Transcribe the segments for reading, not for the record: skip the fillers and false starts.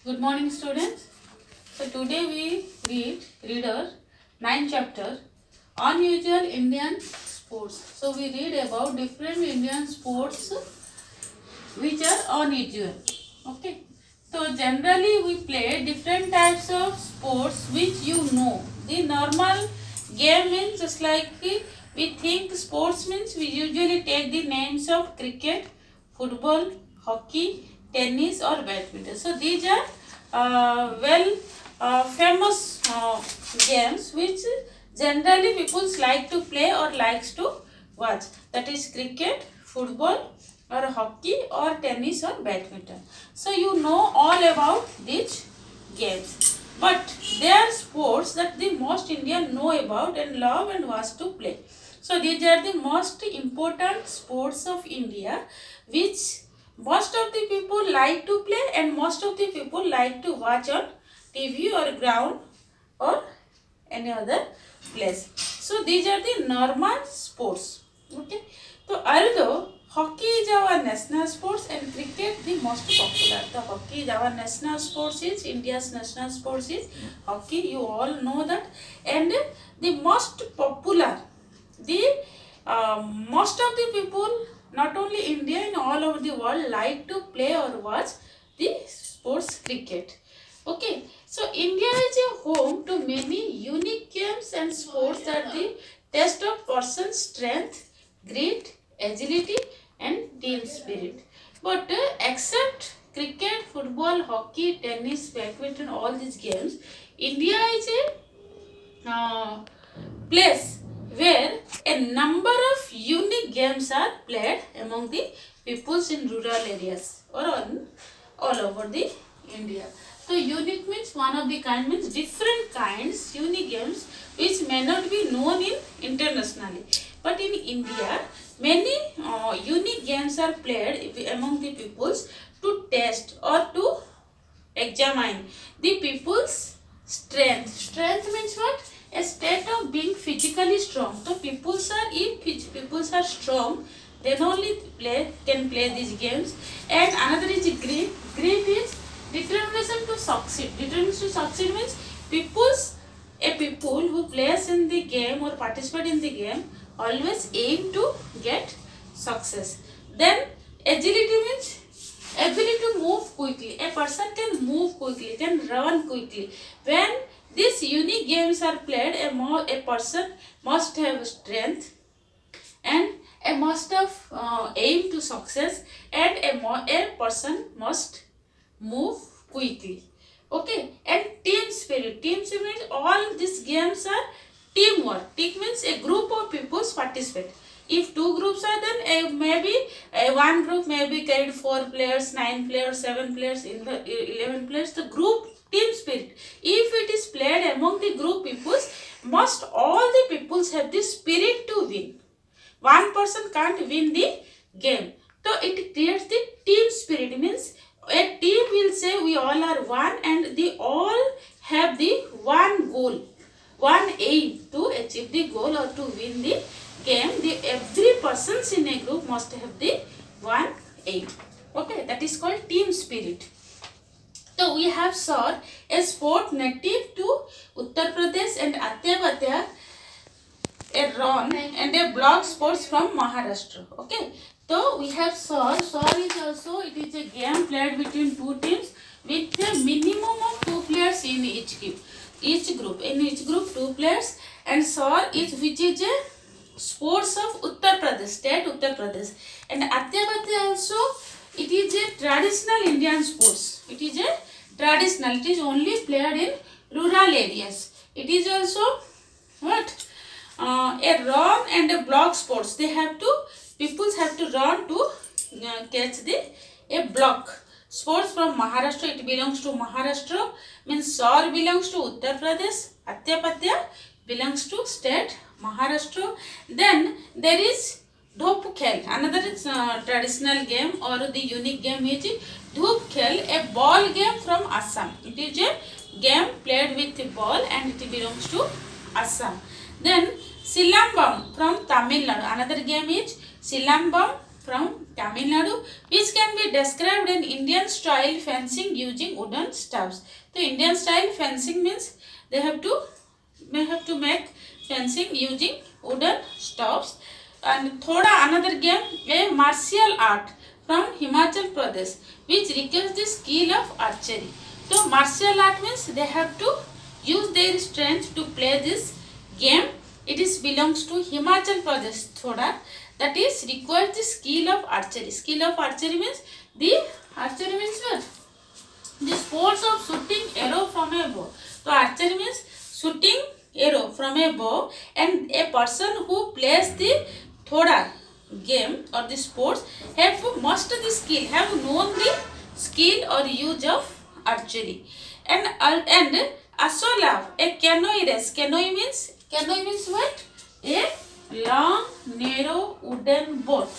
Good morning, students. So today we reader 9th chapter unusual Indian sports. So we read about different Indian sports which are unusual. Okay. So generally we play different types of sports which you know. The normal game means just like we think sports means we usually take the names of cricket, football, hockey, tennis or badminton. So these are famous games which generally people like to play or likes to watch. That is cricket, football or hockey or tennis or badminton. So you know all about these games. But they are sports that the most Indian know about and love and wants to play. So these are the most important sports of India which most of the people like to play and most of the people like to watch on TV or ground or any other place. So these are the normal sports. Okay. So although hockey is our national sports and cricket the most popular. The hockey is our national sports is India's national sports is hockey. You all know that. And the most popular, the most of the people, not only India and all over the world, like to play or watch the sports cricket. Okay, so India is a home to many unique games and sports that the test of person's strength, grit, agility and team spirit. But except cricket, football, hockey, tennis, badminton, all these games, India is a place where a number of unique games are played among the peoples in rural areas or on all over the India. So unique means one of the kind means different kinds unique games which may not be known in internationally. But in India, many unique games are played among the peoples to test or to examine the people's strength. Strength means what? A state of being physically strong. So if peoples are strong, then only can play these games. And another is grit. Grit is determination to succeed. Determination to succeed means people who plays in the game or participate in the game always aim to get success. Then agility means ability to move quickly. A person can move quickly, can run quickly. When these unique games are played, a person must have strength and a must have aim to success and a person must move quickly. Okay, and team spirit. Team spirit means all these games are teamwork. Team means a group of people participate. If two groups are then maybe one group may be carried 4 players, 9 players, 7 players, in the 11 players. The group team spirit. If it is played among the group peoples, must all the peoples have the spirit to win. One person can't win the game. So it creates the team spirit. Means a team will say we all are one and they all have the one goal, one aim to achieve the goal or to win the game. Every persons in a group must have the one aim. Okay, that is called team spirit. So we have saw a sport native to Uttar Pradesh and Atyapatya, a run and a block sports from Maharashtra. Okay, so we have saw is also it is a game played between two teams with a minimum of 2 players in each group. In each group 2 players, and saw is which is a sports of Uttar Pradesh, state Uttar Pradesh, and Atyapatya also it is a traditional Indian sports. It is a traditional. It is only played in rural areas. It is also what? A run and a block sports. People have to run to catch a block. Sports from Maharashtra. It belongs to Maharashtra. Means Saur belongs to Uttar Pradesh. Atyapatya belongs to state Maharashtra. Then there is Dhup Khel. Another traditional game or the unique game is Dhup Khel, a ball game from Assam. It is a game played with a ball and it belongs to Assam. Then Silambam from Tamil Nadu. Another game is Silambam from Tamil Nadu, which can be described in Indian style fencing using wooden staves. So Indian style fencing means they have to make fencing using wooden staves. And thoda another game, a martial art from Himachal Pradesh, which requires the skill of archery. So martial art means they have to use their strength to play this game. It is belongs to Himachal Pradesh thoda, that is requires the skill of archery. Skill of archery means what? The sports of shooting arrow from a bow. So archery means shooting arrow from a bow, and a person who plays the thoda game or the sports must have known the skill or use of archery. And Asolav, a canoe race. Canoe means what? A long, narrow wooden boat.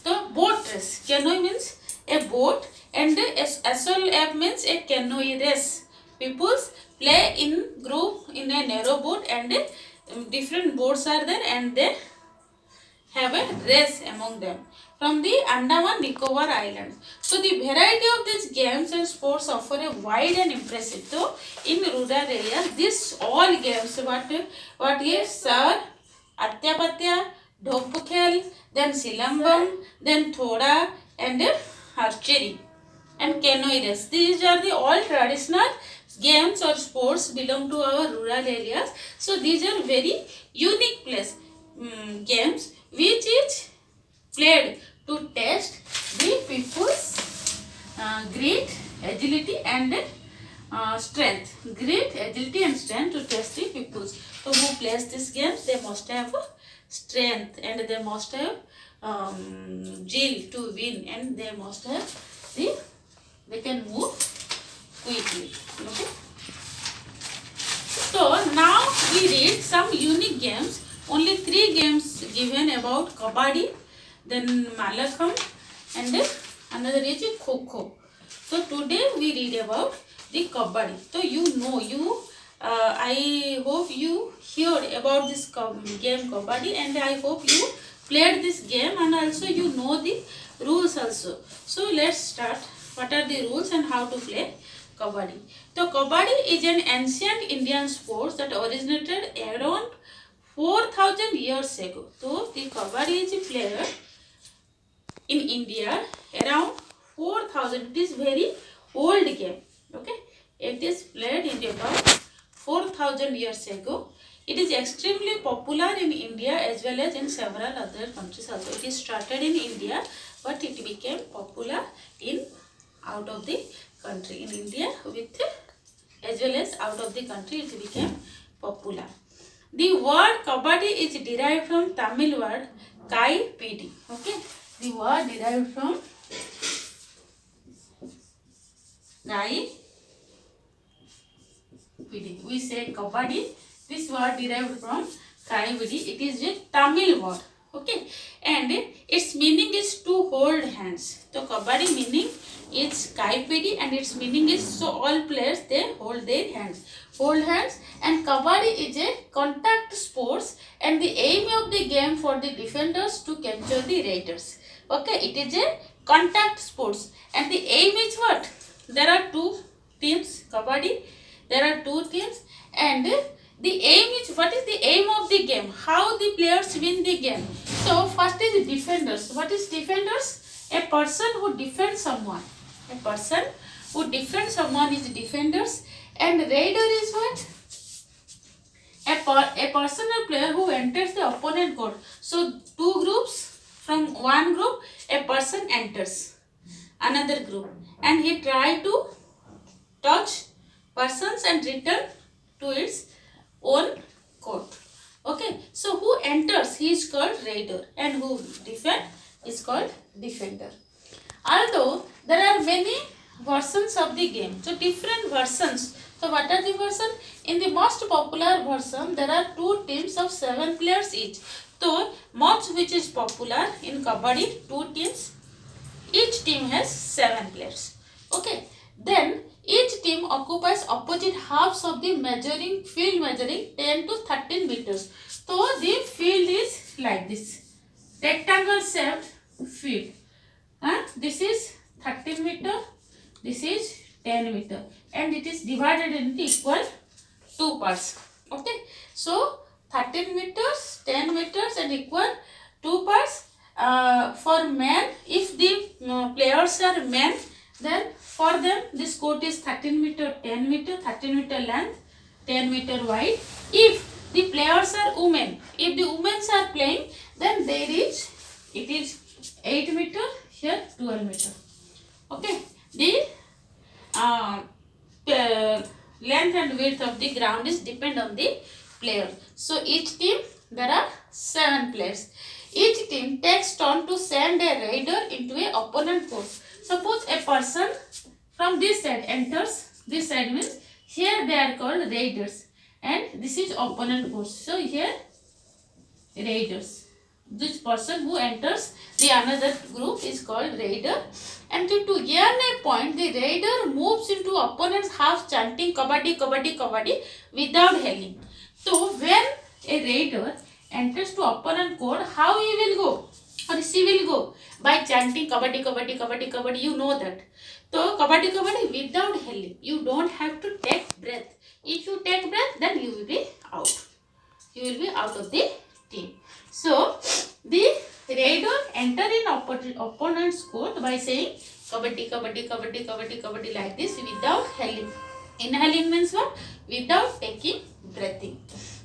So boat race. Canoe means a boat, and Asolav means a canoe race. People play in group in a narrow boat, and different boats are there, and they have a race among them from the Andaman Nicobar Islands. So the variety of these games and sports offer a wide and impressive. So in rural areas, these all games, what is Sir, Atyapatya, Dhokpukhel, then Silambam, then Thoda, and archery and canoe race. These are the all traditional games or sports belong to our rural areas. So these are very unique games which is played to test the people's grit, agility and strength. Grit, agility and strength to test the people's. So who plays these games, they must have strength, and they must have zeal to win, and they must have they can move quickly. Okay. So now we read some unique games. Only 3 games given about Kabaddi, then Malakham, and another is Kho-Kho. So today we read about the Kabaddi. So I hope you heard about this game Kabaddi, and I hope you played this game, and also you know the rules also. So let's start. What are the rules and how to play Kabaddi? So Kabaddi is an ancient Indian sport that originated around 4,000 years ago. So the Kabaddi is played in India around 4,000. It is very old game. Okay, it is played in about 4,000 years ago. It is extremely popular in India as well as in several other countries also. It is started in India, but it became popular in out of the country. In India as well as out of the country, it became popular. The word Kabaddi is derived from Tamil word Kai Pidi. Okay, the word derived from Kai Pidi. We say Kabaddi. This word derived from Kai Pidi. It is a Tamil word. Okay, and its meaning is to hold hands. So Kabaddi meaning is Kai Pidi, and its meaning is so all players they hold their hands. Hold hands, and Kabaddi is a contact sports, and the aim of the game for the defenders to capture the raiders. Okay, it is a contact sports, and the aim is what? There are 2 teams Kabaddi. There are 2 teams, and the aim is, what is the aim of the game? How the players win the game? So first is defenders. What is defenders? A person who defends someone. A person who defends someone is defenders. And raider is what? A person or player who enters the opponent court. So 2 groups, from one group a person enters another group, and he try to touch persons and return to its own court. Okay, so who enters, he is called raider, and who defend is called defender. Although there are many versions of the game, so different versions. So what are the versions? In the most popular version, there are 2 teams of 7 players each. So much which is popular in Kabaddi, 2 teams. Each team has 7 players. Okay, then each team occupies opposite halves of the field measuring 10 to 13 meters. So the field is like this, rectangle shaped field. This is 30 meter, this is 10 meter, and it is divided into equal two parts. Okay, so 13 meters, 10 meters, and equal two parts. For men, if the players are men, then for them this court is 13 meter, 10 meter, 13 meter length, 10 meter wide. If the players are women, if the women are playing, then it is 8 meter, here 12 meter. Okay, the length and width of the ground is depend on the player. So each team there are 7 players. Each team takes turn to send a raider into a opponent course. Suppose a person from this side enters, this side means here they are called raiders, and this is opponent course. So here raiders. This person who enters the another group is called raider, and to gain a point, the raider moves into opponent's half chanting kabaddi kabaddi kabaddi without hailing. So when a raider enters to opponent court, how he will go or she will go? By chanting kabaddi kabaddi kabaddi kabaddi, you know that. So kabaddi kabaddi without hailing, you don't have to take breath. If you take breath, then you will be out. You will be out of the team. So the raider enter in opponent's court by saying kabaddi kabaddi kabaddi kabaddi kabaddi like this without hailing. Inhaling means what? Without taking breathing.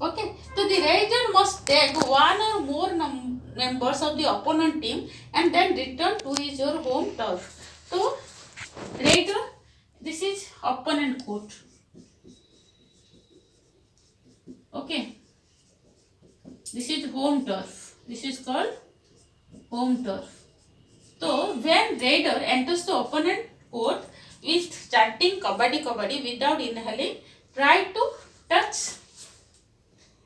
Okay, so the raider must take one or more members of the opponent team and then return to his or home turf. So raider, this is opponent court. Okay, this is home turf. This is called home turf. So when raider enters the opponent court with chanting kabaddi kabaddi without inhaling, try to touch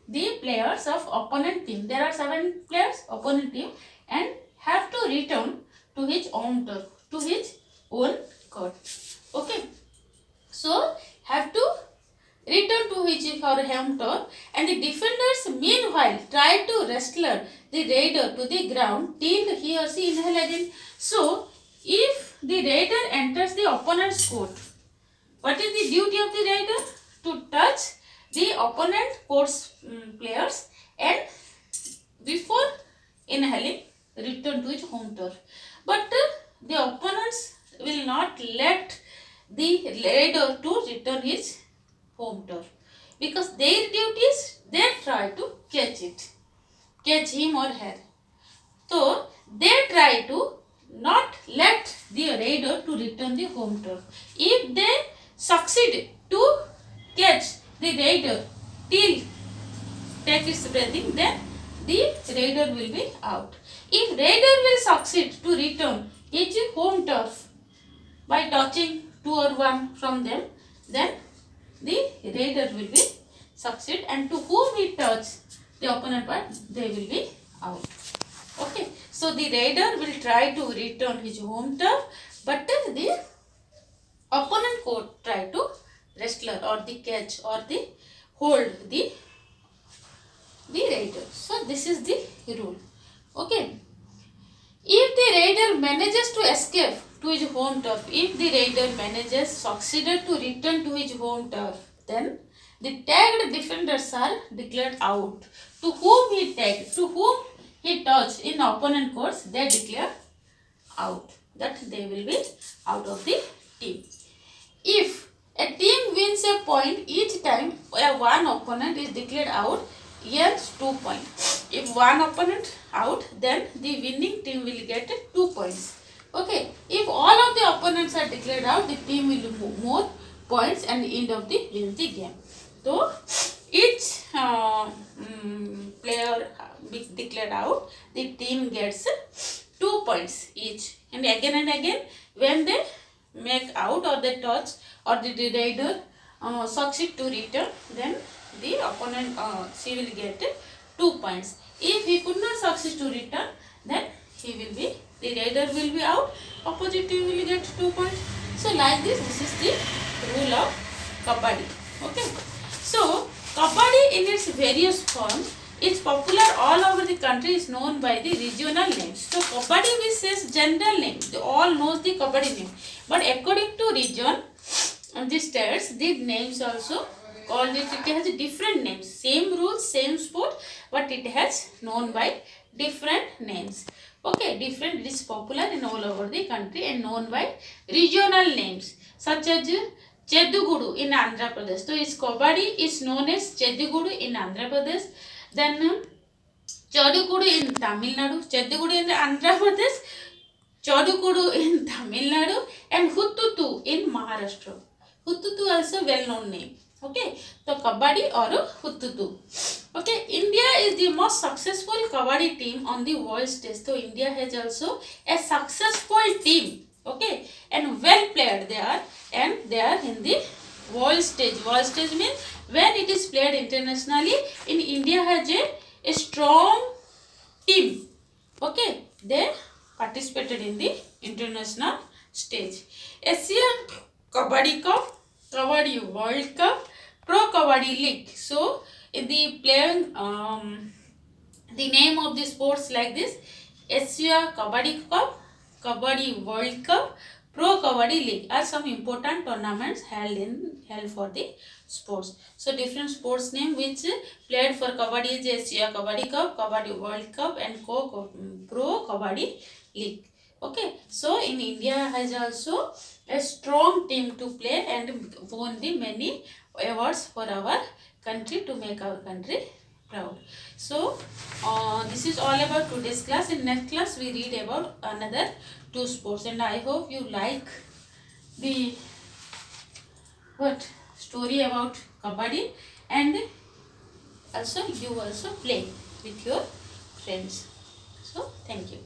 the players of opponent team. There are 7 players opponent team, and have to return to his own turf, to his own court. Okay, so have to return to his or home turf, and the defenders meanwhile try to wrestler the raider to the ground till he or she inhale again. So if the raider enters the opponent's court, what is the duty of the raider? To touch the opponent court's players, and before inhaling return to his home turf. But the opponents will not let the raider to return his home turf, because their duty is they try to catch him or her. So they try to not let the raider to return the home turf. If they succeed to catch the raider till take its breathing, then the raider will be out. If raider will succeed to return his home turf by touching 2 or 1 from them, then the raider will be succeed, and to whom he touch the opponent part, they will be out. Okay, so the raider will try to return his home turf, but the opponent court try to wrestler or the catch or the hold the raider. So this is the rule. Okay, if the raider manages to escape to his home turf, if the raider manages succeeded to return to his home turf, then the tagged defenders are declared out. To whom he tagged, to whom he touched in opponent courts, they declare out, that they will be out of the team. If a team wins a point each time one opponent is declared out, earns 2 points. If one opponent out, then the winning team will get 2 points. Okay, if all of the opponents are declared out, the team will move more points and end of the wins the game. So each player declared out, the team gets 2 points each, and again when they make out or they touch or the raider succeed to return, then the opponent she will get 2 points. If he could not succeed to return, then he will be, the raider will be out, opposite team will get 2 points. So like this is the rule of kabaddi. Okay, so kabaddi in its various forms It's popular all over the country, is known by the regional names. So kabaddi we says general name. They all knows the kabaddi name. But according to region and the states, the names also called it. It has different names. Same rules, same sport, but it has known by different names. Okay, different. It is popular in all over the country and known by regional names such as Chedugudu in Andhra Pradesh. So its kabaddi is known as Chedugudu in Andhra Pradesh. Then Chodukudu in Tamil Nadu, Chedugudu in Andhra Pradesh, Chodukudu in Tamil Nadu, and Huttutu in Maharashtra. Huttutu also well known name. Okay, so kabaddi or Huttutu. Okay, India is the most successful kabaddi team on the world stage. So India has also a successful team. Okay, and well played they are, and they are in the world stage. World stage means when it is played internationally. In India has a strong team. Okay, they participated in the international stage. Asian Kabaddi Cup, Kabaddi World Cup, Pro Kabaddi League. So in the playing the name of the sports like this: Asia Kabaddi Cup, Kabaddi World Cup, Pro Kabaddi League are some important tournaments held for the sports. So different sports name which played for Kabaddi is Asia Kabaddi Cup, Kabaddi World Cup, and Pro Kabaddi League. Okay, so in India has also a strong team to play and won the many awards for our country to make our country proud. So this is all about today's class. In next class we read about another two sports, and I hope you like the story about kabaddi, and also you also play with your friends. So thank you.